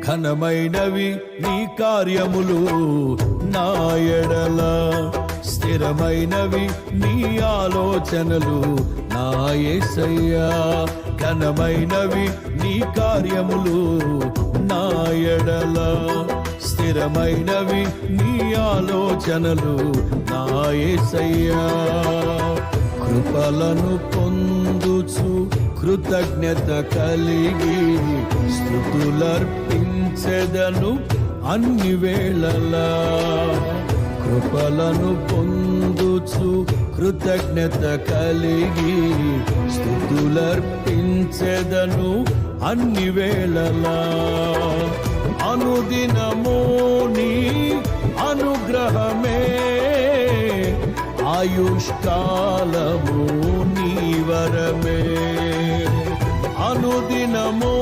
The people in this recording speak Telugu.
ఘనమైనవి నీ కార్యములు నా ఎడల, స్థిరమైనవి నీ ఆలోచనలు నా యేసయ్యా. ఘనమైనవి నీ కార్యములు నా ఎడల, స్థిరమైనవి నీ ఆలోచనలు నా యేసయ్యా. కృపలను పొందుచు కృతజ్ఞత కలిగి స్తుతులర్పించెదను అన్ని వేళలా. కృపలను పొందుచు కృతజ్ఞత కలిగి స్తుతులర్పించెదను అన్ని వేళలా. అనుదినము నీ అనుగ్రహమే, ఆయుష్కాలము నీ వరమే. అనుదినము